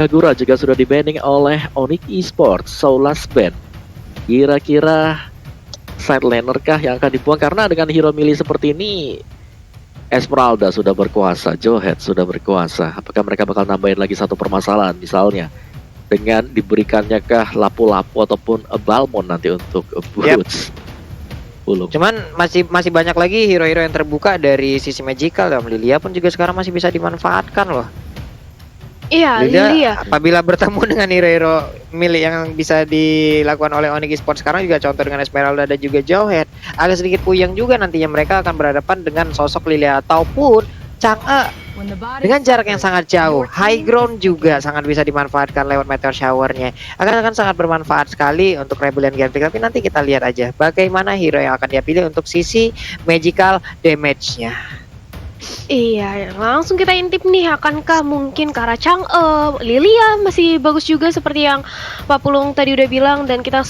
Kagura juga sudah di-banning oleh Onyx Esports, Soulless Ban. Kira-kira side laner kah yang akan dibuang? Karena dengan hero melee seperti ini, Esmeralda sudah berkuasa, Johead sudah berkuasa. Apakah mereka bakal nambahin lagi satu permasalahan misalnya dengan diberikannya kah lapu-lapu ataupun Balmond nanti untuk Boots? Belum. Cuman masih banyak lagi hero-hero yang terbuka dari sisi magical. Lilia pun juga sekarang masih bisa dimanfaatkan loh. Iya, Lilia. Apabila bertemu dengan hero-hero milik yang bisa dilakukan oleh Onyx Esports sekarang juga contoh dengan Esmeralda dan juga Johead, agak sedikit puyeng juga nantinya mereka akan berhadapan dengan sosok Lilia ataupun Chang'e dengan jarak yang sangat jauh. High ground juga sangat bisa dimanfaatkan lewat meteor showernya. Akan sangat bermanfaat sekali untuk Rebellion Gambling. Tapi nanti kita lihat aja bagaimana hero yang akan dia pilih untuk sisi magical damage-nya. Iya, langsung kita intip nih, akankah mungkin ke arah Chang'e, Lilia masih bagus juga seperti yang Pak Pulung tadi udah bilang, dan kita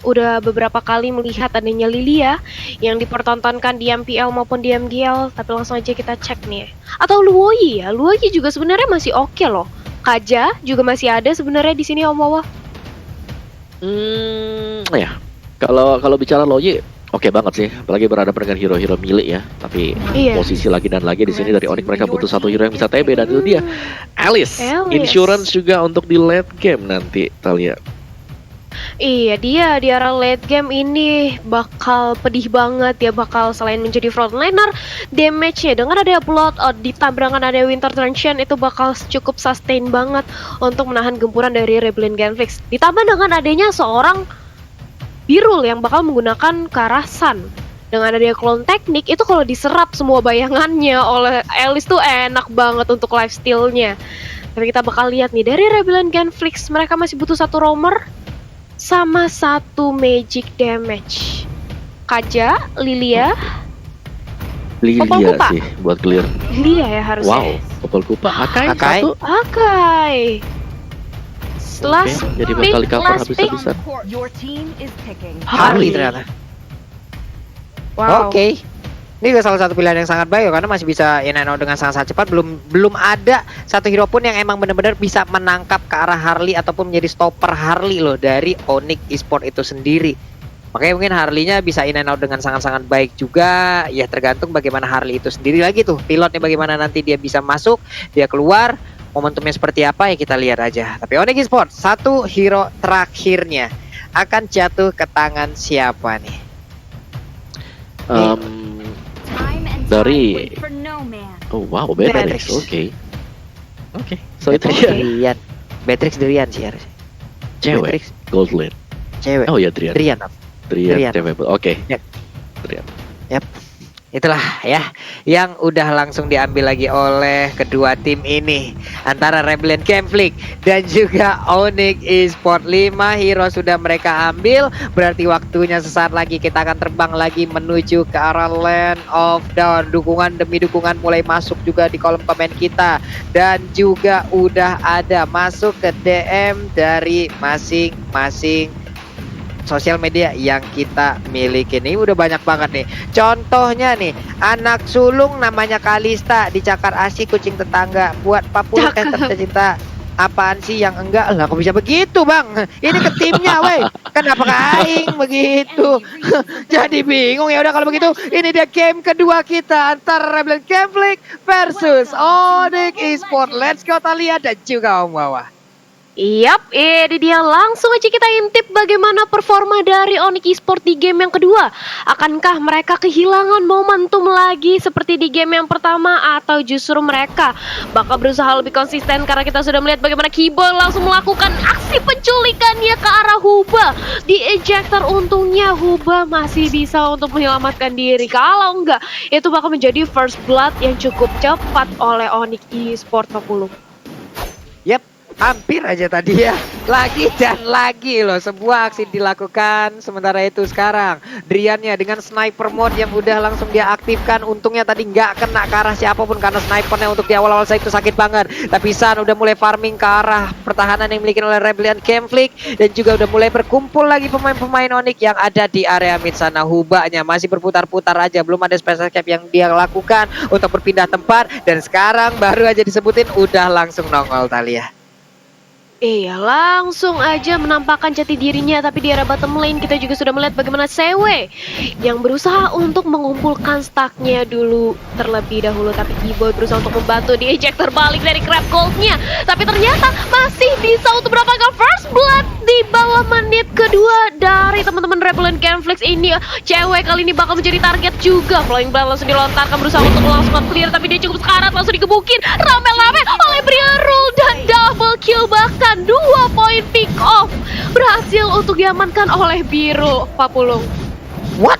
udah beberapa kali melihat adanya Lilia yang dipertontonkan di MPL maupun di MGL, tapi langsung aja kita cek nih. Atau Luoyi ya, Luoyi juga sebenarnya masih oke loh. Kaja juga masih ada sebenarnya di sini Om Wawa. Ya. Kalau bicara Luoyi oke banget sih, apalagi berhadapan dengan hero-hero milik ya. Tapi posisi lagi dan lagi di sini dari Onyx mereka butuh satu hero yang bisa TB, dan itu dia Alice. Insurance juga untuk di late game nanti kita lihat. Iya, dia di arah late game ini bakal pedih banget ya, bakal selain menjadi frontliner, damage-nya dengan ada Blood ditambah dengan ada Winter Transition itu bakal cukup sustain banget untuk menahan gempuran dari Rebellion Gambling. Ditambah dengan adanya seorang Birul yang bakal menggunakan ke arah Sun. Dengan adanya clone teknik itu kalau diserap semua bayangannya oleh Alice tuh enak banget untuk lifesteal-nya. Tapi kita bakal lihat nih dari Rebellion Gambling, mereka masih butuh satu roamer sama satu magic damage. Kaja, Lilia sih buat clear. Lilia ya harusnya. Wow, Popol Kupa, Akai satu. Akai. Last jadi bakal di cover habis-habisan. Harley ternyata. Wow. Oke. Ini juga salah satu pilihan yang sangat baik karena masih bisa in and out dengan sangat cepat. Belum ada satu hero pun yang emang benar-benar bisa menangkap ke arah Harley ataupun menjadi stopper Harley loh dari Onyx Esports itu sendiri. Makanya mungkin Harley-nya bisa in and out dengan sangat-sangat baik juga. Ya tergantung bagaimana Harley itu sendiri lagi tuh. Pilotnya bagaimana nanti dia bisa masuk, dia keluar. Momentumnya seperti apa ya kita lihat aja. Tapi Onyx Esports satu hero terakhirnya akan jatuh ke tangan siapa nih? Dari Beatrix. Oke. So itu dia. Beatrix Drian sih harusnya. Cewek. Gold lane. Cewek. Oh ya Drian. Drian. Cewek. Oke. Drian. Yap. Itulah ya yang udah langsung diambil lagi oleh kedua tim ini antara Rebellion Gambling dan juga Onyx Esports. 5 hero sudah mereka ambil, berarti waktunya sesaat lagi kita akan terbang lagi menuju ke arah Land of Dawn. Dukungan demi dukungan mulai masuk juga di kolom komen kita, dan juga udah ada masuk ke DM dari masing-masing sosial media yang kita miliki. Ini udah banyak banget nih. Contohnya nih, anak sulung namanya Kalista dicakar asik kucing tetangga. Buat Papua tercinta. Apaan sih yang enggak? Lah kok bisa begitu bang? Ini ke timnya weh. Kenapa kaing begitu? Jadi bingung. Ya udah kalau begitu ini dia game kedua kita antara Rebellion Gambling versus Onyx Esports. Let's go Talia dan juga Om Wawa. Yap, ini dia, langsung aja kita intip bagaimana performa dari Onyx Esports di game yang kedua. Akankah mereka kehilangan momentum lagi seperti di game yang pertama, atau justru mereka bakal berusaha lebih konsisten? Karena kita sudah melihat bagaimana Kibo langsung melakukan aksi penculikannya ke arah Huba di ejector. Untungnya Huba masih bisa untuk menyelamatkan diri. Kalau enggak, itu bakal menjadi first blood yang cukup cepat oleh Onyx Esports 40. Yap. Hampir aja tadi ya. Lagi dan lagi loh sebuah aksi dilakukan. Sementara itu sekarang Driannya dengan sniper mode yang udah langsung dia aktifkan. Untungnya tadi nggak kena ke arah siapapun karena snipernya untuk di awal-awal saya itu sakit banget. Tapi San udah mulai farming ke arah pertahanan yang dimiliki oleh Rebellion Gambling, dan juga udah mulai berkumpul lagi pemain-pemain Onyx yang ada di area mid sana. Hubanya masih berputar-putar aja, belum ada special cap yang dia lakukan untuk berpindah tempat, dan sekarang baru aja disebutin udah langsung nongol Talia. Iya, langsung aja menampakkan jati dirinya, tapi di area bottom lane kita juga sudah melihat bagaimana Sewe yang berusaha untuk mengumpulkan stacknya dulu terlebih dahulu, tapi Keyboy berusaha untuk membantu di ejector balik dari Crab Gold-nya, tapi ternyata masih bisa untuk mendapatkan first blood di bawah menit kedua dari teman-teman Rebellion Genflix ini. Cewek kali ini bakal menjadi target juga. Flying Blood langsung dilontarkan berusaha untuk langsung clear, tapi dia cukup sekarat, langsung digebukin rame-rame oleh Briarul dan double kill, bahkan 2 poin pick off berhasil untuk diamankan oleh Biru, Pak Pulung. What?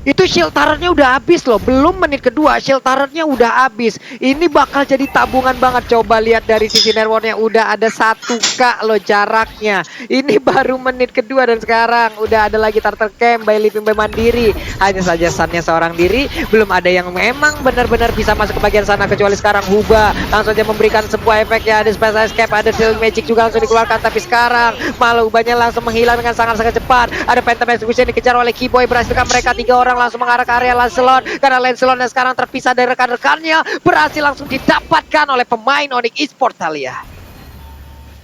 Itu shield turret-nya udah habis loh. Belum menit kedua shield turret-nya udah habis. Ini bakal jadi tabungan banget. Coba lihat dari sisi network-nya udah ada 1K loh jaraknya. Ini baru menit kedua dan sekarang udah ada lagi turtle camp by Living by Mandiri. Hanya saja sunnya seorang diri. Belum ada yang memang benar-benar bisa masuk ke bagian sana kecuali sekarang Huba langsung aja memberikan sebuah efek ya. Ada special escape, ada Sealing Magic juga langsung dikeluarkan. Tapi sekarang malah Hubanya langsung menghilang dengan sangat-sangat cepat. Ada Phantom Execution dikejar oleh Keyboy. Berhasilkan mereka 3 orang langsung mengarah ke area Lancelot, karena Lancelot yang sekarang terpisah dari rekan-rekannya berhasil langsung didapatkan oleh pemain Onyx Esports Thalia.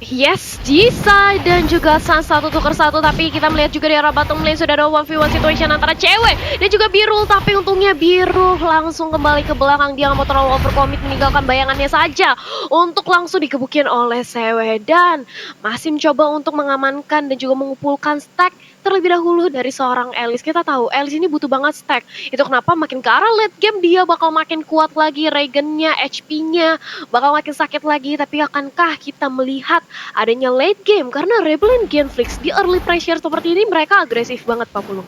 Yes, Jisa dan juga Sans 1-1, tapi kita melihat juga di arah bottom lane sudah ada 1v1 situation antara cewek dan juga Biru, tapi untungnya Biru langsung kembali ke belakang. Dia nggak mau terlalu overcommit, meninggalkan bayangannya saja untuk langsung dikebukin oleh Sewe dan masih mencoba untuk mengamankan dan juga mengumpulkan stack terlebih dahulu dari seorang Alice. Kita tahu Alice ini butuh banget stack. Itu kenapa makin ke arah late game dia bakal makin kuat lagi, Regen-nya, HP-nya bakal makin sakit lagi. Tapi akankah kita melihat adanya late game? Karena Rebellion Genflix di early pressure seperti ini mereka agresif banget, Pak Pulung.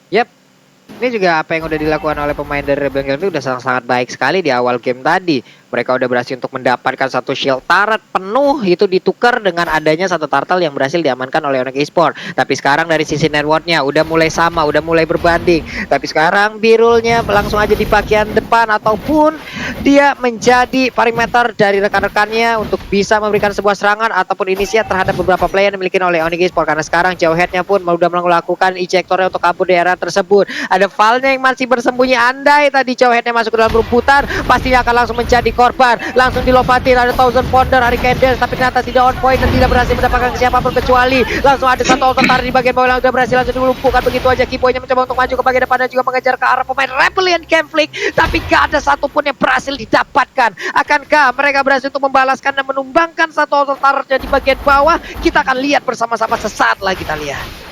Yap. Ini juga apa yang udah dilakukan oleh pemain dari Rebellion Genflix udah sangat-sangat baik sekali di awal game tadi. Mereka udah berhasil untuk mendapatkan satu shield turret penuh, itu ditukar dengan adanya satu turtle yang berhasil diamankan oleh Onyx Esports. Tapi sekarang dari sisi networknya udah mulai sama, udah mulai berbanding. Tapi sekarang Birulnya langsung aja di bagian depan ataupun dia menjadi perimeter dari rekan-rekannya untuk bisa memberikan sebuah serangan ataupun inisiat terhadap beberapa player yang dimiliki oleh Onyx Esports. Karena sekarang jauh headnya pun udah melakukan ejectornya untuk kabur di area tersebut. Ada Valnya yang masih bersembunyi, andai tadi jauh headnya masuk ke dalam rumputan pastinya akan langsung menjadi korban. Langsung dilompatin, ada Thousand Pounder, Hurricane Dance, tapi ternyata tidak on point dan tidak berhasil mendapatkan ke siapapun kecuali langsung ada satu ototar di bagian bawah yang sudah berhasil langsung dilumpuhkan begitu aja. Keyboy-nya mencoba untuk maju ke bagian depan dan juga mengejar ke arah pemain Rebellion Genflix, tapi gak ada satupun yang berhasil didapatkan. Akankah mereka berhasil untuk membalaskan dan menumbangkan satu ototarnya di bagian bawah? Kita akan lihat bersama-sama sesaat lagi kita lihat.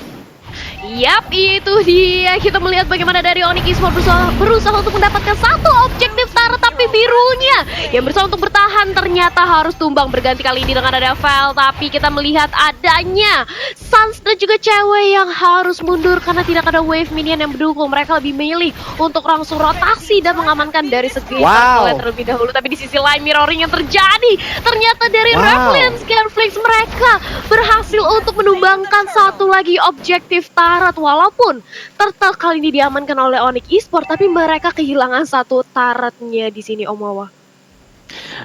Yap, itu dia. Kita melihat bagaimana dari Onyx Esports berusaha untuk mendapatkan satu objektif turret, tapi Birunya yang berusaha untuk bertahan ternyata harus tumbang berganti kali ini dengan ada Val. Tapi kita melihat adanya Sans dan juga cewek yang harus mundur karena tidak ada wave minion yang mendukung. Mereka lebih memilih untuk langsung rotasi dan mengamankan dari segi turtle terlebih dahulu. Tapi di sisi lain mirroring yang terjadi ternyata dari Rebellion Genflix mereka berhasil untuk menumbangkan satu lagi objektif turret, walaupun turtle kali ini diamankan oleh Onyx Esports, tapi mereka kehilangan satu turretnya di sini, Om Wawa.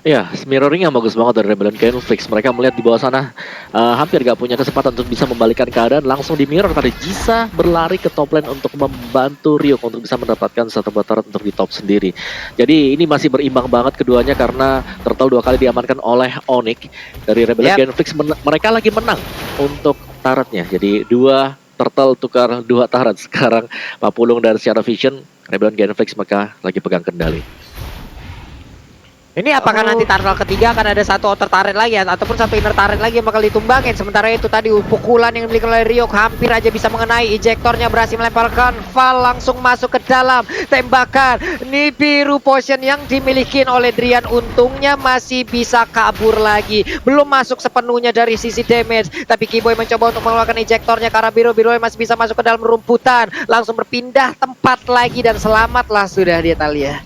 Ya, mirroring yang bagus banget dari Rebellion Genflix. Mereka melihat di bawah sana hampir gak punya kesempatan untuk bisa membalikkan keadaan. Langsung di mirror tadi Jisa berlari ke top lane untuk membantu Ryuk untuk bisa mendapatkan satu buah turret untuk di top sendiri. Jadi ini masih berimbang banget keduanya karena Turtle 2 kali diamankan oleh Onyx. Dari Rebellion Genflix mereka lagi menang untuk turretnya. Jadi 2 Turtle tukar 2 turret. Sekarang Pak Pulung dan Shadow Vision, Rebellion Genflix mereka lagi pegang kendali. Ini apakah nanti turtle ketiga akan ada satu outer turret lagi ataupun satu inner turret lagi yang bakal ditumbangin. Sementara itu tadi pukulan yang dimiliki oleh Ryuk hampir aja bisa mengenai. Ejectornya berhasil melemparkan Val langsung masuk ke dalam tembakan. Ini biru potion yang dimiliki oleh Drian untungnya masih bisa kabur lagi. Belum masuk sepenuhnya dari sisi damage. Tapi Keyboy mencoba untuk mengeluarkan ejectornya karena biru masih bisa masuk ke dalam rumputan. Langsung berpindah tempat lagi dan selamatlah sudah dia Thalia.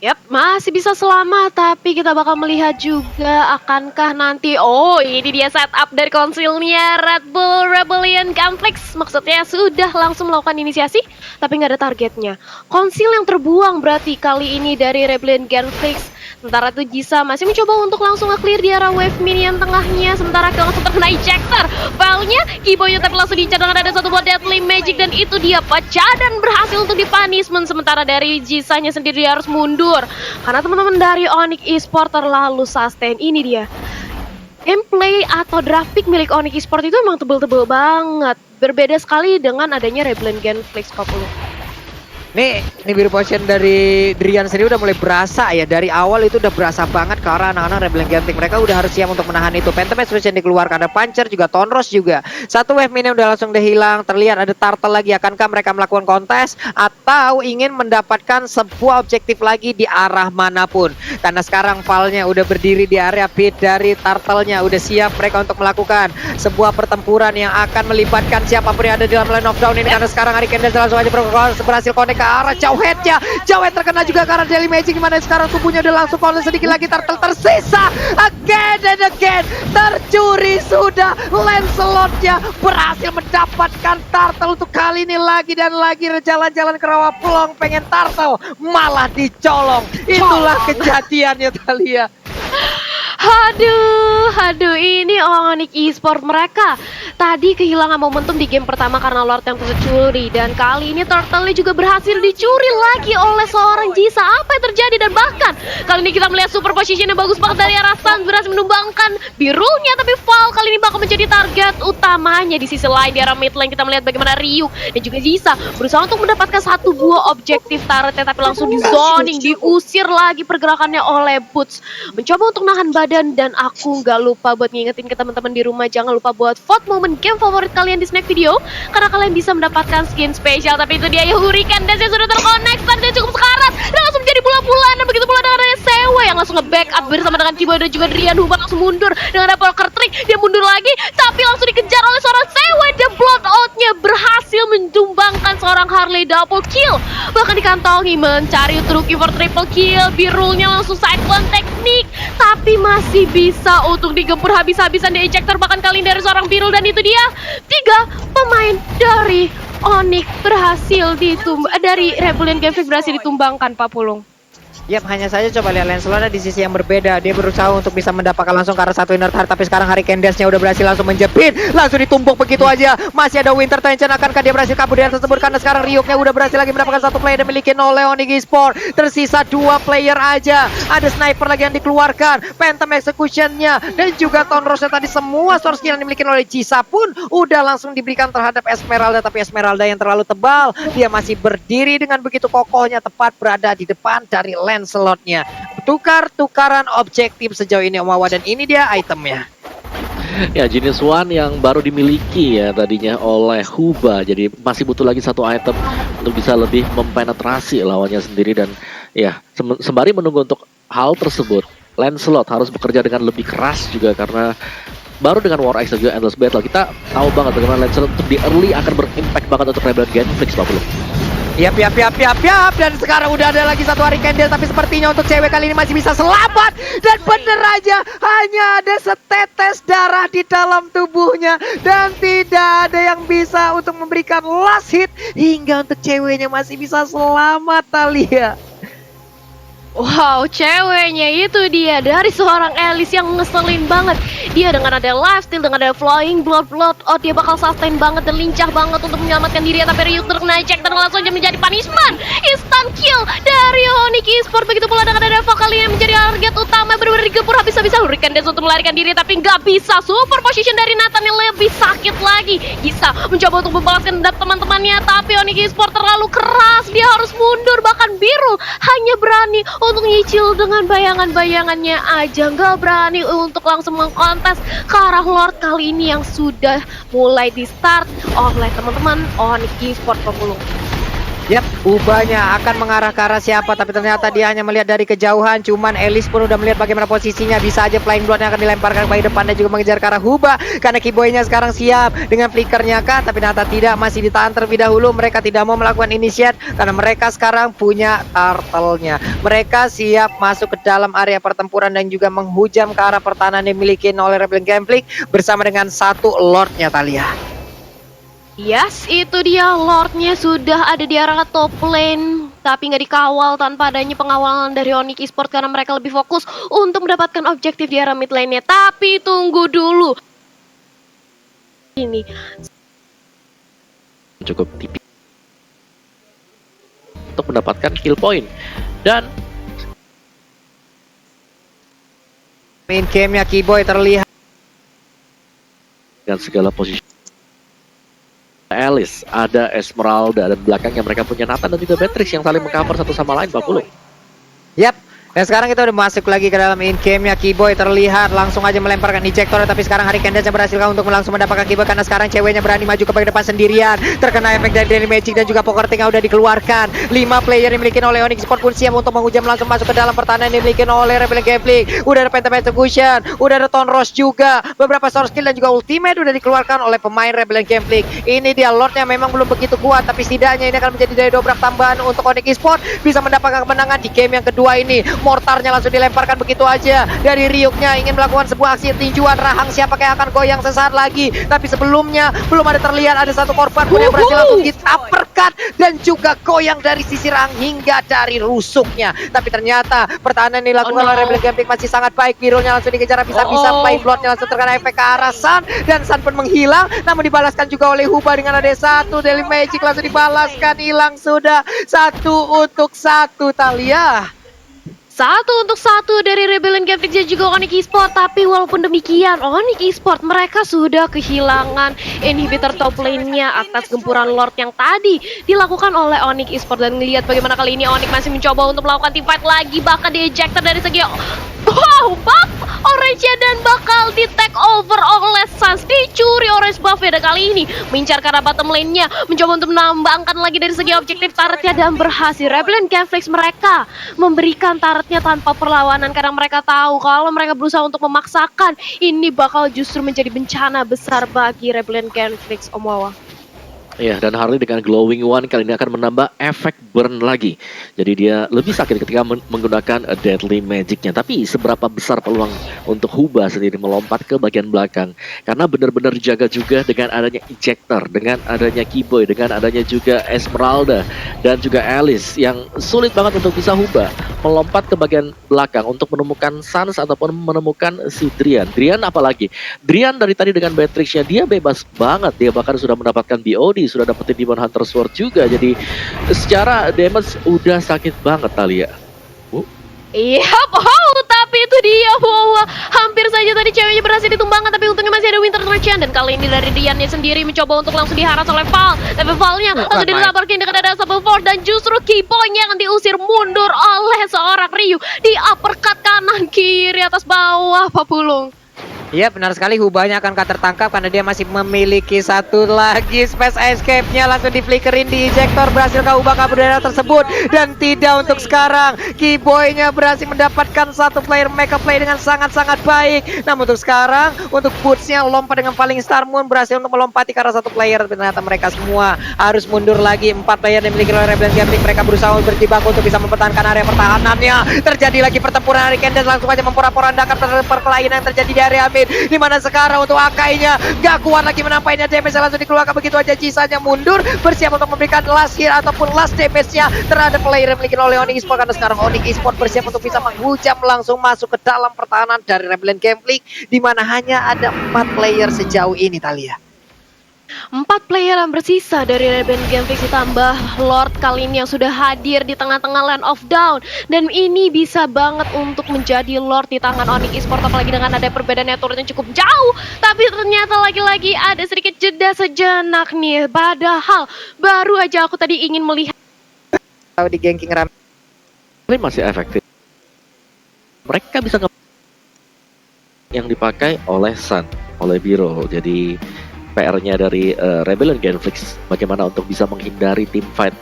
Yap, masih bisa selamat, tapi kita bakal melihat juga akankah nanti, ini dia setup dari konsilnya Red Bull Rebellion Genflix. Maksudnya sudah langsung melakukan inisiasi, tapi nggak ada targetnya. Konsil yang terbuang berarti kali ini dari Rebellion Genflix. Sementara itu Jisa masih mencoba untuk langsung nge-clear di arah wave minion tengahnya. Sementara langsung terkena ejector. File-nya, Keyboy tapi langsung diincar dengan ada satu buat Deadly Magic. Dan itu dia pecah dan berhasil untuk di-punishment. Sementara dari Jisanya sendiri harus mundur. Karena teman-teman dari Onyx Esports terlalu sustain. Ini dia. Game tree atau draft pick milik Onyx Esports itu emang tebel-tebel banget. Berbeda sekali dengan adanya Rebellion Genflix 40. Nih biru potion dari Drian sendiri udah mulai berasa ya. Dari awal itu udah berasa banget ke arah anak-anak Rebellion Genflix. Mereka udah harus siap untuk menahan itu. Phantom Expression dikeluarkan, ada Puncher juga, Tonros juga. Satu wave mini udah langsung hilang. Terlihat ada Turtle lagi. Akankah mereka melakukan kontes atau ingin mendapatkan sebuah objektif lagi di arah manapun? Karena sekarang Valnya udah berdiri di area pit dari Turtle-nya. Udah siap mereka untuk melakukan sebuah pertempuran yang akan melibatkan siapapun yang ada di dalam line of down ini. Karena sekarang Hurricane Dash langsung aja berhasil connect ke arah Jauhead-nya. Jauhead terkena juga karena Daily Magic, dimana sekarang tubuhnya udah langsung konten sedikit lagi. Turtle tersisa again and again. Tercuri sudah. Lancelot-nya berhasil mendapatkan Turtle untuk kali ini lagi dan lagi. Jalan-jalan ke rawa pelong pengen Turtle malah dicolong. Itulah kejadiannya Thalia. Aduh, ini Onyx Esports mereka tadi kehilangan momentum di game pertama karena Lord yang tercuri, dan kali ini Turtle juga berhasil dicuri lagi oleh seorang Jisa. Apa yang terjadi? Dan bahkan kali ini kita melihat super position yang bagus banget dari arah Suns, berhasil menumbangkan birunya, tapi Val kali ini bakal menjadi target utamanya. Di sisi lain di arah mid lane kita melihat bagaimana Ryu dan juga Jisa berusaha untuk mendapatkan satu buah objektif turretnya, tapi langsung di zoning, diusir lagi pergerakannya oleh Boots. Mencoba untuk nahan badan, dan aku nggak lupa buat ngingetin ke teman-teman di rumah, jangan lupa buat vote momen game favorit kalian di snack video, karena kalian bisa mendapatkan skin spesial. Tapi itu dia ya, Hurricane Dash yang sudah terkonek, startnya cukup sekarat dan langsung menjadi bola-bola. Dan begitu pula dengan ada Sewe yang langsung nge-backup bersama dengan Kiboy dan juga Drian. Huba langsung mundur dengan ada Poker Trick, dia mundur lagi tapi langsung dikejar oleh seorang Sewe. The blood out-nya berhasil menjumbangkan seorang Harley double kill, bahkan dikantongi mencari Truki for triple kill. Birunya langsung cyclone teknik, tapi masih bisa untuk digempur habis-habisan di ejector bahkan kali ini dari seorang Birul. Dan itu dia, 3 pemain dari Onyx berhasil dari Rebellion Genflix berhasil ditumbangkan, Pak Pulung. Yap, hanya saja coba lihat Lancelot di sisi yang berbeda. Dia berusaha untuk bisa mendapatkan langsung ke arah satu inner heart, tapi sekarang Hurricane Dash-nya udah berhasil langsung menjepit, langsung ditumbuk begitu aja. Masih ada Winter Tension, akankah dia berhasil kabur dari tersebut? Karena sekarang Ryuk-nya udah berhasil lagi mendapatkan satu player yang dimiliki oleh Onyx Esports. Tersisa 2 player aja. Ada sniper lagi yang dikeluarkan, Phantom Execution-nya dan juga Tonros-nya tadi. Semua source skill yang dimiliki oleh Jisa pun udah langsung diberikan terhadap Esmeralda, tapi Esmeralda yang terlalu tebal, dia masih berdiri dengan begitu kokohnya tepat berada di depan dari Lancelot-nya. Tukar-tukaran objektif sejauh ini Om Wawa, dan ini dia itemnya. Ya, jenis one yang baru dimiliki ya tadinya oleh Huba, jadi masih butuh lagi satu item untuk bisa lebih mempenetrasi lawannya sendiri. Dan ya, sembari menunggu untuk hal tersebut, Lancelot harus bekerja dengan lebih keras juga, karena baru dengan War Axe dan juga Endless Battle kita tahu banget bagaimana Lancelot untuk di early akan berimpact banget untuk Rebellion Genflix 40. Yap, dan sekarang udah ada lagi satu Hurricane Dash, tapi sepertinya untuk cewek kali ini masih bisa selamat. Dan bener aja, hanya ada setetes darah di dalam tubuhnya dan tidak ada yang bisa untuk memberikan last hit, hingga untuk ceweknya masih bisa selamat, Thalia. Wow, ceweknya itu dia dari seorang Alice yang ngeselin banget. Dia dengan ada lifesteal, dengan ada flying blood, oh dia bakal sustain banget dan lincah banget untuk menyelamatkan diri. Tapi Ryuk terkena eject dan langsung aja menjadi punishment, instant kill dari Onyx Esports. Begitu pula dengan ada Eva kali yang menjadi target utama, benar-benar digempur habis-habisan Hurricane Dash untuk melarikan diri, tapi nggak bisa. Super position dari Nathan yang lebih sakit lagi. Bisa mencoba untuk membalaskan dendam teman-temannya, tapi Onyx Esports terlalu keras, dia harus mundur. Bahkan Biru hanya berani untuk nyicil dengan bayangan-bayangannya aja, nggak berani untuk langsung mengkontes ke arah Lord kali ini yang sudah mulai di start oleh teman-teman Onyx Esports 40. Yap, ubahnya akan mengarah ke arah siapa, tapi ternyata dia hanya melihat dari kejauhan. Cuman Alice pun udah melihat bagaimana posisinya. Bisa aja Flying Blood yang akan dilemparkan ke depan dan juga mengejar ke arah Huba, karena Kiboy-nya sekarang siap dengan flickernya kah, tapi ternyata tidak, masih ditahan terlebih dahulu. Mereka tidak mau melakukan initiate karena mereka sekarang punya turtle-nya. Mereka siap masuk ke dalam area pertempuran dan juga menghujam ke arah pertahanan yang dimiliki oleh Rebellion Genflix bersama dengan satu Lord-nya, Thalia. Yes, itu dia, Lordnya sudah ada di arah top lane, tapi nggak dikawal tanpa adanya pengawalan dari Onyx Esports karena mereka lebih fokus untuk mendapatkan objektif di arah mid lane-nya. Tapi tunggu dulu, ini cukup tipis untuk mendapatkan kill point. Dan main game-nya Kiboy terlihat dengan segala posisi. Alice, ada Esmeralda, dan belakangnya mereka punya Nathan dan juga Beatrix yang saling mengcover satu sama lain, Pak Pulu. Yap. Dan sekarang kita udah masuk lagi ke dalam in-game-nya. Keyboy terlihat langsung aja melemparkan ejector, tapi sekarang Hurricane Dance berhasil untuk langsung mendapatkan Keyboy karena sekarang ceweknya berani maju ke bagian depan sendirian. Terkena efek dari Daily Magic dan juga Poker Tinggal udah dikeluarkan. 5 player dimiliki oleh Onyx Sport pun siap untuk menghujam langsung masuk ke dalam pertahanan yang dimiliki oleh Rebellion Gambling. Udah ada Phantom Execution, udah ada Tone Rose juga. Beberapa source skill dan juga ultimate udah dikeluarkan oleh pemain Rebellion Gambling. Ini dia Lordnya memang belum begitu kuat, tapi setidaknya ini akan menjadi daya dobrak tambahan untuk Onyx Sport bisa mendapatkan kemenangan di game yang kedua ini. Mortarnya langsung dilemparkan begitu aja dari Ryuknya, ingin melakukan sebuah aksi tinjuan. Rahang siapa yang akan goyang sesaat lagi, tapi sebelumnya belum ada terlihat ada satu korban pun yang berhasil langsung uppercut dan juga goyang dari sisi Rahang hingga dari rusuknya. Tapi ternyata pertahanan yang dilakukan oleh Rebellion Gambling masih sangat baik. Birunya langsung dikejar bisa-bisa, Flame Bloodnya langsung terkena efek ke arah Sun dan Sun pun menghilang, namun dibalaskan juga oleh Huba dengan ada satu Daily Magic langsung dibalaskan, hilang sudah 1-1 Talia. 1-1 dari Rebellion Gambling dan juga Onyx Esport. Tapi walaupun demikian, Onyx Esport mereka sudah kehilangan inhibitor top lane-nya atas gempuran Lord yang tadi dilakukan oleh Onyx Esport. Dan ngelihat bagaimana kali ini Onyx masih mencoba untuk melakukan teamfight lagi, bahkan di ejector dari segi buff orange dan bakal di take over oleh Sans. Dicuri orange buff ya, dan kali ini mengincar ke arah bottom lane-nya, mencoba untuk menambangkan lagi dari segi objektif turretnya, dan berhasil. Rebellion Gambling mereka memberikan turretnya tanpa perlawanan karena mereka tahu kalau mereka berusaha untuk memaksakan, ini bakal justru menjadi bencana besar bagi Rebellion Gambling, Om Wawa. Ya, dan Harley dengan Glowing One kali ini akan menambah efek burn lagi. Jadi dia lebih sakit ketika menggunakan Deadly Magic-nya. Tapi seberapa besar peluang untuk Huba sendiri melompat ke bagian belakang? Karena benar-benar dijaga juga dengan adanya Ejector, dengan adanya Keyboy, dengan adanya juga Esmeralda, dan juga Alice yang sulit banget untuk bisa Huba melompat ke bagian belakang untuk menemukan Sans ataupun menemukan si Drian. Drian apalagi? Drian dari tadi dengan Beatrix-nya dia bebas banget. Dia bahkan sudah mendapatkan BOD, sudah dapetin Demon Hunter Sword juga. Jadi secara damage udah sakit banget Talia. Iya, tapi itu dia bahwa hampir saja tadi ceweknya berhasil ditumbangkan, tapi untungnya masih ada Winter Traction. Dan kali ini dari Diannya sendiri mencoba untuk langsung diharas oleh Val. Tapi Valnya langsung dilaporkan dengan ada Double Force, dan justru Keyboy yang diusir mundur oleh seorang Ryu di uppercut kanan kiri atas bawah, Pak Pulung. Iya, benar sekali, Hubanya akan tertangkap karena dia masih memiliki satu lagi space escape-nya. Langsung di flickerin di ejector, berhasil Huba kabur dari tersebut. Dan tidak untuk sekarang, Keyboy-nya berhasil mendapatkan satu player mega play dengan sangat-sangat baik. Namun untuk sekarang, untuk boots-nya lompat dengan Falling Star Moon, berhasil untuk melompati ke arah satu player. Ternyata mereka semua harus mundur lagi. 4 player yang dimiliki oleh Rebellion Gambling, mereka berusaha berjibaku untuk bisa mempertahankan area pertahanannya. Terjadi lagi pertempuran Hurricane Dance, langsung aja memporak-porandakan perkelahian yang terjadi di area mid. Di mana sekarang untuk Akainya gak kuat lagi menampainya, damage langsung dikeluarkan begitu aja. Jisanya mundur, bersiap untuk memberikan last hit ataupun last damage-nya terhadap player yang dimiliki oleh Onyx Esport. Karena sekarang Onyx Esport bersiap untuk bisa menghujam langsung masuk ke dalam pertahanan dari Rebellion Gambling, di mana hanya ada 4 player sejauh ini Talia. 4 player yang bersisa dari Rebellion Gambling ditambah Lord kali ini yang sudah hadir di tengah-tengah Land of Dawn. Dan ini bisa banget untuk menjadi Lord di tangan Onyx Esport, apalagi dengan ada perbedaan yang turunnya cukup jauh. Tapi ternyata lagi-lagi ada sedikit jeda sejenak nih. Padahal baru aja aku tadi ingin melihat Tahu di ganking ram ini masih efektif. Mereka bisa yang dipakai oleh Sun, oleh Biro. Jadi PR-nya dari Rebellion Gambling bagaimana untuk bisa menghindari team fight.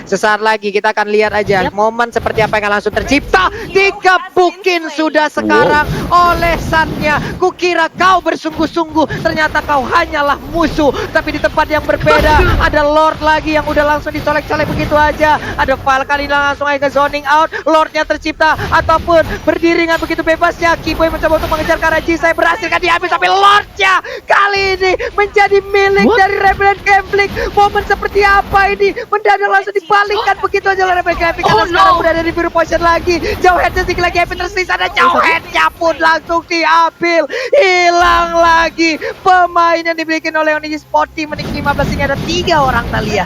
Sesaat lagi kita akan lihat aja momen seperti apa yang langsung tercipta. Dikepukin sudah sekarang oleh Sun-nya. Kukira kau bersungguh-sungguh, ternyata kau hanyalah musuh. Tapi di tempat yang berbeda ada Lord lagi yang udah langsung dicolek-colek begitu aja. Ada Val kali ini langsung aja zoning out. Lordnya tercipta ataupun berdiri dengan begitu bebasnya. Keyboy mencoba untuk mengejar ke arah Jisai, berhasil kan diambil, tapi Lordnya kali ini menjadi milik dari Rebellion Gambling. Momen seperti apa ini? Mendadak langsung dibalikkan begitu aja oleh Rebellion Gambling. Karena sekarang udah ada di biru potion lagi. Jauh headnya sedikit lagi, Epic tersisa dan jauh headnya pun langsung diambil. Hilang lagi pemain yang dimiliki oleh Onyx Sport. Tim menit 15 ini ada 3 orang Talia.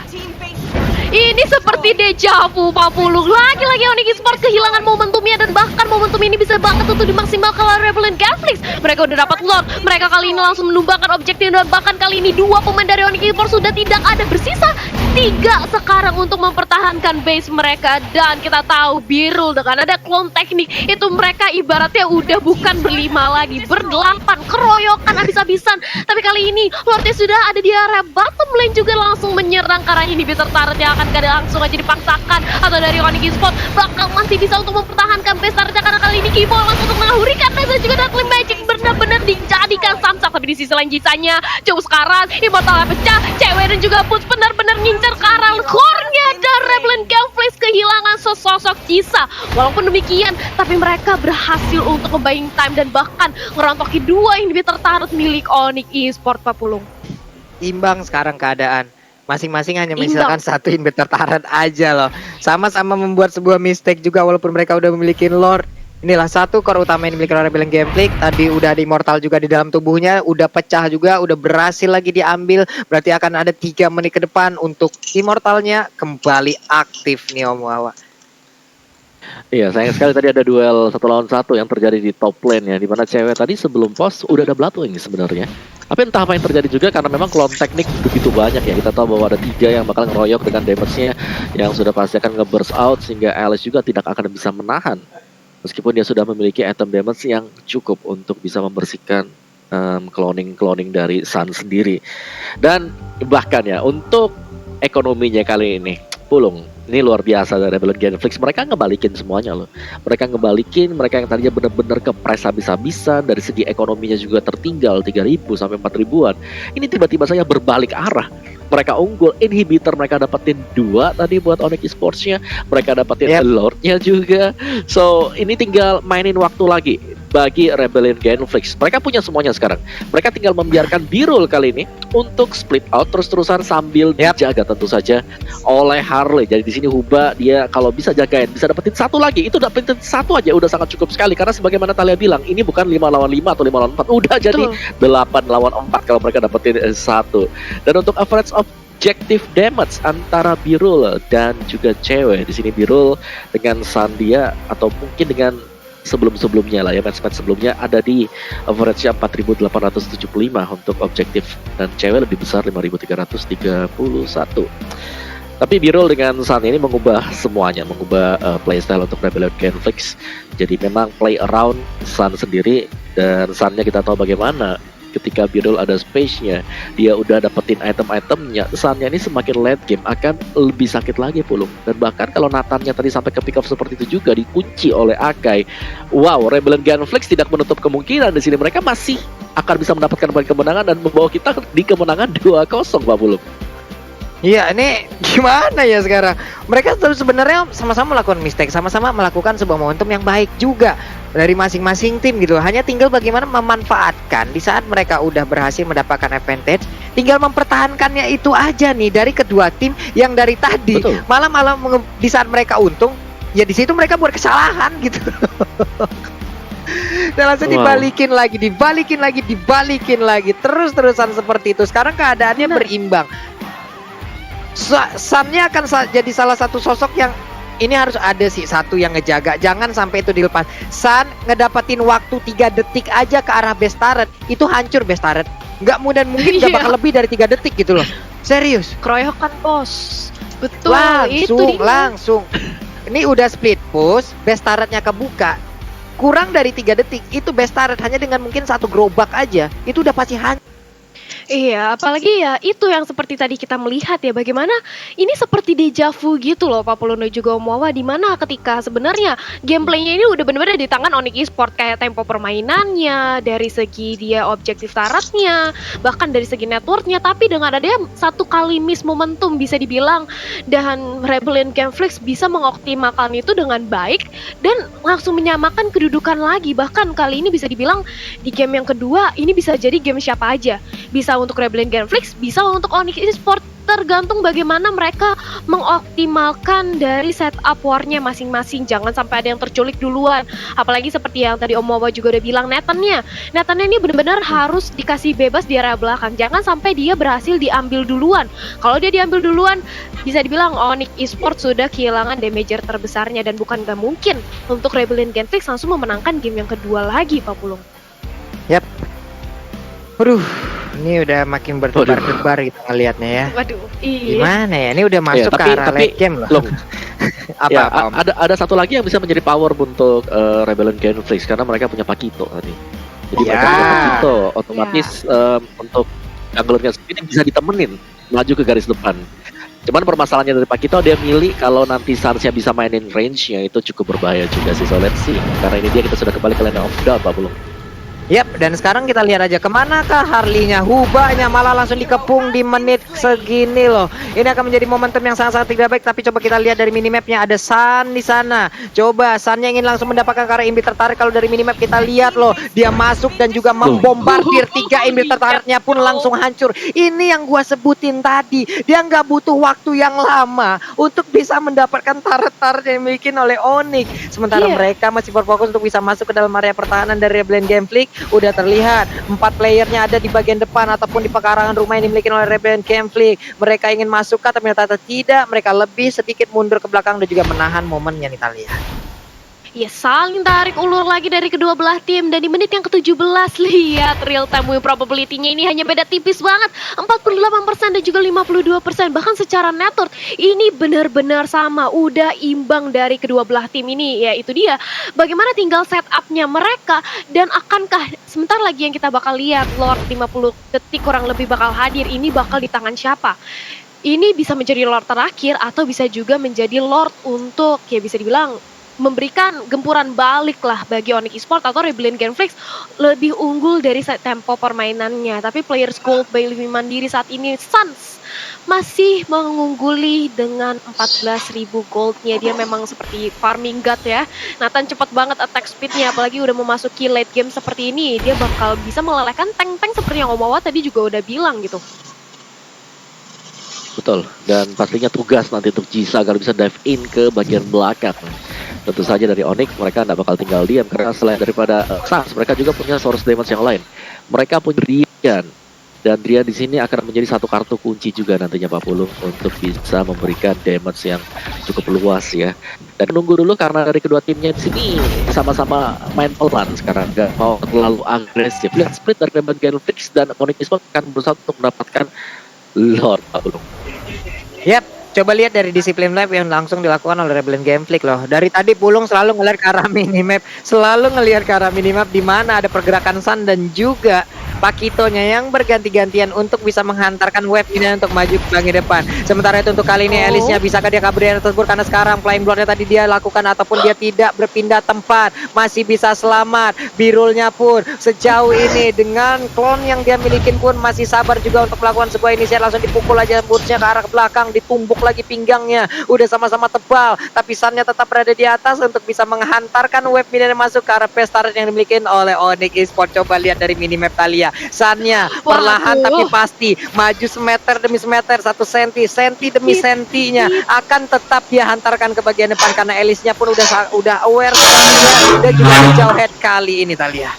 Ini seperti deja vu, Pak Pulung. Lagi-lagi Onyx Esports kehilangan momentumnya, dan bahkan momentum ini bisa banget untuk dimaksimalkan oleh Rebellion Gameflix. Mereka udah dapat Lord, mereka kali ini langsung menumbangkan objektif, dan bahkan kali ini 2 pemain dari Onyx Esports sudah tidak ada, bersisa 3 sekarang untuk mempertahankan base mereka. Dan kita tahu Birul dengan ada clone teknik itu mereka ibaratnya udah bukan berlima lagi, berdelapan, keroyokan habis-habisan. Tapi kali ini Lordnya sudah ada di area bottom lane juga langsung menyerang, karena ini bisa turret yang akan langsung aja dipaksakan, atau dari Onyx Esports bakal masih bisa untuk mempertahankan base turretnya, karena kali ini Kimo langsung untuk menghurikan dan juga Darkling Magic benar-benar dijadikan samsak. Tapi di sisi lain Jisanya jauh sekarang, Immortal pecah, cewek dan juga Puts benar-benar ngincer ke arah core-nya, dan Rebellion Gameflix kehilangan sesosok Jisa. Walaupun demikian, tapi mereka berhasil untuk nge-buying time dan bahkan ngerontoki 2 inhibitor turret milik Onyx Esports, Pak Pulung. Imbang sekarang keadaan. Masing-masing hanya Imbang. misalkan 1 inhibitor turret aja loh. Sama-sama membuat sebuah mistake juga walaupun mereka udah memiliki Lord. Inilah 1 core utama yang dimiliki oleh Rebellion Gameflix. Tadi udah ada Immortal juga di dalam tubuhnya, udah pecah juga, udah berhasil lagi diambil. Berarti akan ada 3 menit ke depan untuk Immortalnya kembali aktif nih Om Wawa. Iya, sayang sekali tadi ada duel 1 lawan 1 yang terjadi di top lane ya, dimana cewek tadi sebelum pos udah ada Bloodwing sebenarnya. Tapi entah apa yang terjadi juga, karena memang clone teknik begitu banyak ya. Kita tahu bahwa ada 3 yang bakal ngeroyok dengan damage-nya yang sudah pasti akan nge-burst out, sehingga Alice juga tidak akan bisa menahan. Meskipun dia sudah memiliki item damage yang cukup untuk bisa membersihkan cloning dari Sun sendiri. Dan bahkan ya, untuk ekonominya kali ini, Pulung, ini luar biasa dari Rebellion Gameflix. Mereka ngebalikin semuanya loh. Mereka ngebalikin, mereka yang tadinya benar-benar kepres habis-habisan, dari segi ekonominya juga tertinggal 3.000 sampai 4.000-an. Ini tiba-tiba saja berbalik arah. Mereka unggul, inhibitor mereka dapetin 2 tadi buat Onyx Esports-nya. Mereka dapetin Lord-nya juga. So, ini tinggal mainin waktu lagi bagi Rebellion Gameflix. Mereka punya semuanya sekarang. Mereka tinggal membiarkan Birul kali ini untuk split out terus-terusan sambil dijaga tentu saja oleh Harley. Jadi di sini Huba dia kalau bisa jagain, bisa dapetin 1 lagi. Itu dapetin 1 aja udah sangat cukup sekali, karena sebagaimana Talia bilang, ini bukan 5 lawan 5 atau 5 lawan 4. Udah jadi 8 lawan 4 kalau mereka dapetin 1. Dan untuk average objective damage antara Birul dan juga cewek, di sini Birul dengan Sandia atau mungkin dengan sebelum-sebelumnya lah ya, match sebelumnya ada di average-nya 4.875 untuk objektif, dan cewek lebih besar 5.331. Tapi Birul dengan Sun ini mengubah semuanya, mengubah playstyle untuk Rebellion Gameflix. Jadi memang play around Sun sendiri, dan Sun-nya kita tahu bagaimana ketika Birul ada space-nya, dia udah dapetin item-itemnya. Sun-nya ini semakin late game akan lebih sakit lagi Pulung. Dan bahkan kalau Nathan-nya tadi sampai ke pick off seperti itu juga dikunci oleh Akai. Wow, Rebellion Gameflix tidak menutup kemungkinan di sini mereka masih akan bisa mendapatkan kemenangan dan membawa kita di kemenangan 2-0 Pak Pulung. Iya, ini gimana ya sekarang? Mereka sebenarnya sama-sama melakukan mistake, sama-sama melakukan sebuah momentum yang baik juga dari masing-masing tim gitu. Hanya tinggal bagaimana memanfaatkan di saat mereka udah berhasil mendapatkan advantage, tinggal mempertahankannya itu aja nih dari kedua tim yang dari tadi. Malah di saat mereka untung, ya di situ mereka buat kesalahan gitu. Dan langsung dibalikin lagi, terus-terusan seperti itu. Sekarang keadaannya berimbang. Sun-nya akan jadi salah satu sosok yang ini harus ada sih satu yang ngejaga, jangan sampai itu dilepas. Sun ngedapatin waktu 3 detik aja ke arah base turret, itu hancur base turret. Nggak mudah, mungkin nggak bakal lebih dari 3 detik gitu loh. Serius. Keroyokan bos. Betul. Langsung. Ini udah split push, base turretnya kebuka. Kurang dari 3 detik, itu base turret hanya dengan mungkin 1 gerobak aja, itu udah pasti hancur. Iya, apalagi ya itu yang seperti tadi kita melihat ya, bagaimana ini seperti deja vu gitu loh Pak Puluno juga Om Wawa, di mana ketika sebenarnya gameplaynya ini udah benar-benar di tangan Onyx Esports, kayak tempo permainannya, dari segi dia objektif tarotnya, bahkan dari segi networknya. Tapi dengan adanya 1 kali miss momentum bisa dibilang, dan Rebellion Gameflix bisa mengoptimalkan itu dengan baik dan langsung menyamakan kedudukan lagi. Bahkan kali ini bisa dibilang di game yang kedua ini bisa jadi game siapa aja, bisa untuk Rebellion Gameflix, bisa untuk Onyx Esports. tergantung bagaimana mereka mengoptimalkan dari setup war-nya masing-masing. Jangan sampai ada yang terculik duluan. Apalagi seperti yang tadi Om Wawa juga udah bilang, Nathan-nya ini benar-benar harus dikasih bebas di area belakang. Jangan sampai dia berhasil diambil duluan. Kalau dia diambil duluan, bisa dibilang Onyx Esports sudah kehilangan damager terbesarnya, dan bukan gak mungkin untuk Rebellion Genflix langsung memenangkan game yang kedua lagi, Pak Pulung. Yap. Waduh, ini udah makin berdebar-debar gitu ngelihatnya ya. Waduh, iya. Gimana ya? Ini udah masuk ke arah late game loh. Ya, Apa? ada satu lagi yang bisa menjadi power untuk Rebellion Genflix karena mereka punya Pakito tadi. Jadi Ya. mereka punya Pakito, otomatis untuk junglernya sendiri bisa ditemenin maju ke garis depan. Cuman permasalahannya dari Pakito, dia milih kalau nanti Sansnya bisa mainin range-nya itu cukup berbahaya juga sih. So let's see. Karena ini dia kita sudah kembali ke lane of dawn, Pak Bulung. Yap, dan sekarang kita lihat aja kemanakah Harley-nya. Hubanya malah langsung dikepung di menit segini loh. Ini akan menjadi momentum yang sangat-sangat tidak baik. Tapi coba kita lihat dari minimapnya, ada Sun di sana. Coba Sunnya ingin langsung mendapatkan karena inbit tertarik. Kalau dari minimap kita lihat loh, dia masuk dan juga membombardir 3 inbit tertariknya pun langsung hancur. Ini yang gua sebutin tadi. Dia nggak butuh waktu yang lama untuk bisa mendapatkan turret-turret yang dimiliki oleh Onyx. Sementara mereka masih berfokus untuk bisa masuk ke dalam area pertahanan dari Rebellion Genflix. Udah terlihat 4 playernya ada di bagian depan ataupun di pekarangan rumah yang dimiliki oleh Rebellion Genflix. Mereka ingin masuk tapi ternyata tidak. Mereka lebih sedikit mundur ke belakang dan juga menahan momennya nih Talia. Ya, saling tarik ulur lagi dari kedua belah tim, dan di menit yang ke-17 lihat real time win probability-nya ini hanya beda tipis banget, 48% dan juga 52%. Bahkan secara net worth ini benar-benar sama, udah imbang dari kedua belah tim ini. Ya itu dia, bagaimana tinggal setup-nya mereka, dan akankah sebentar lagi yang kita bakal lihat Lord 50 detik kurang lebih bakal hadir, ini bakal di tangan siapa? Ini bisa menjadi Lord terakhir atau bisa juga menjadi Lord untuk ya bisa dibilang memberikan gempuran balik lah bagi Onyx Esports atau Rebellion Genflix lebih unggul dari tempo permainannya. Tapi players gold by Livi Mandiri saat ini Suns masih mengungguli dengan 14.000 goldnya. Dia memang seperti farming god ya. Nathan cepat banget attack speednya, apalagi udah memasuki late game seperti ini. Dia bakal bisa melelehkan tank-tank seperti yang Om Wawa tadi juga udah bilang gitu. Betul, dan pastinya tugas nanti untuk Jisa agar bisa dive in ke bagian belakang. Tentu saja dari Onyx mereka tidak bakal tinggal diam karena selain daripada Sans, mereka juga punya source damage yang lain. Mereka punya Drian, dan Drian di sini akan menjadi satu kartu kunci juga nantinya Pak Pulung untuk bisa memberikan damage yang cukup luas ya. Dan nunggu dulu karena dari kedua timnya di sini sama-sama main pelan sekarang, nggak mau terlalu agresif. Lihat split dari Rebellion Genflix dan Onyx Esports akan berusaha untuk mendapatkan Lord Pak Pulung. Yap, coba lihat dari disiplin live yang langsung dilakukan oleh Rebellion Genflix loh. Dari tadi Pulung selalu ngelihat ke arah minimap, di mana ada pergerakan Sun dan juga Pakitonya yang berganti-gantian untuk bisa menghantarkan wave ini untuk maju ke bagian depan. Sementara itu untuk kali ini Alice-nya bisakah dia kabur dari tersebut, karena sekarang Flame Blood-nya tadi dia lakukan ataupun dia tidak berpindah tempat, masih bisa selamat. Birulnya pun sejauh ini dengan klon yang dia miliki pun masih sabar juga untuk melakukan sebuah inisiat, langsung dipukul aja boots-nya ke arah ke belakang, ditumbuk lagi pinggangnya, udah sama-sama tebal, tapi Sun-nya tetap berada di atas untuk bisa menghantarkan wave minion masuk ke arah base turret yang dimiliki oleh Onyx Esports. Coba lihat dari minimap Talia, Sun-nya perlahan tapi pasti maju semeter demi semeter, 1 senti demi sentinya akan tetap dia hantarkan ke bagian depan karena Alice-nya pun udah aware dan juga jauh head kali ini Talia.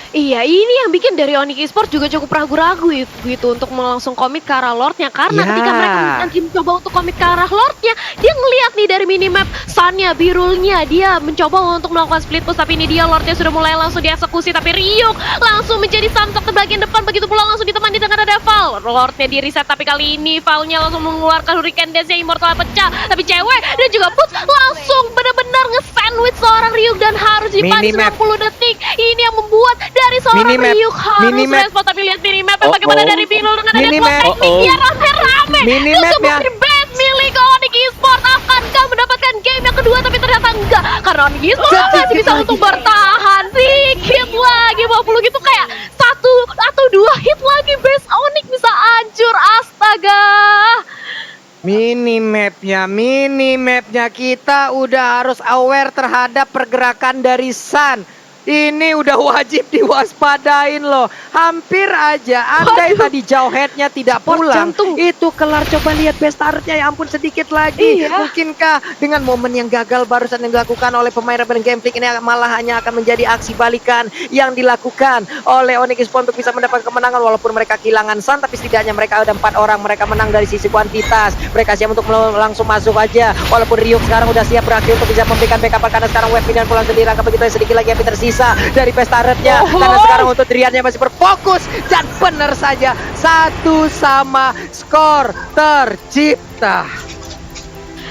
Iya, ini yang bikin dari Onyx Esports juga cukup ragu-ragu gitu untuk langsung komit ke arah Lordnya, karena ketika mereka nanti mencoba untuk komit ke arah Lordnya, dia ngelihat nih dari minimap Sun-nya, Birulnya, dia mencoba untuk melakukan split push, tapi ini dia Lordnya sudah mulai langsung dieksekusi, tapi Ryuk langsung menjadi samsok ke bagian depan, begitu pula langsung ditemani dengan ada Val. Lordnya di reset, tapi kali ini Val-nya langsung mengeluarkan Hurricane Dance yang Immortal pecah, tapi cewek dan juga Putz langsung benar-benar nge-sandwich seorang Ryuk dan harus dipanis 90 detik. Ini yang membuat dari seorang Ryuk harus respon, tapi lihat minimap bagaimana dari Birul dengan ada dua tekniknya rame-rame. Sebuah base milik Onyx Esports, akankah mendapatkan game yang kedua, tapi ternyata enggak, karena Onyx Esports masih bisa untuk bertahan. Sedikit lagi 50 gitu, kayak 1 atau 2 hit lagi base Onyx bisa hancur, astaga. Minimapnya kita udah harus aware terhadap pergerakan dari Sun. Ini udah wajib diwaspadain loh. Hampir aja andai tadi jauh headnya tidak Sport pulang, jantung. itu kelar. Coba lihat best startnya, ya ampun, sedikit lagi. Iya. Mungkinkah dengan momen yang gagal barusan yang dilakukan oleh pemain Rebellion Game Freak ini malah hanya akan menjadi aksi balikan yang dilakukan oleh Onyx Esports untuk bisa mendapat kemenangan, walaupun mereka kehilangan Sun, tapi setidaknya mereka ada 4 orang. Mereka menang dari sisi kuantitas. Mereka siap untuk langsung masuk aja, walaupun Ryuk sekarang udah siap berakhir untuk bisa memberikan backup, karena sekarang Web dan pulang sendiri. Angka begitu sedikit lagi yang tersisa dari pestaretnya, karena sekarang untuk Driannya masih berfokus, dan benar saja 1-1 skor tercipta.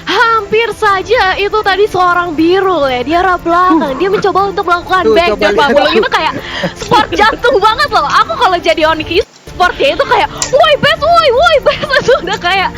Hampir saja itu tadi seorang biru ya di arah belakang. Dia mencoba untuk melakukan Tuh, back coba dan lihat. bubble itu kayak sport jantung banget loh. Aku kalau jadi Onyx Esports ya itu kayak woi best itu udah kayak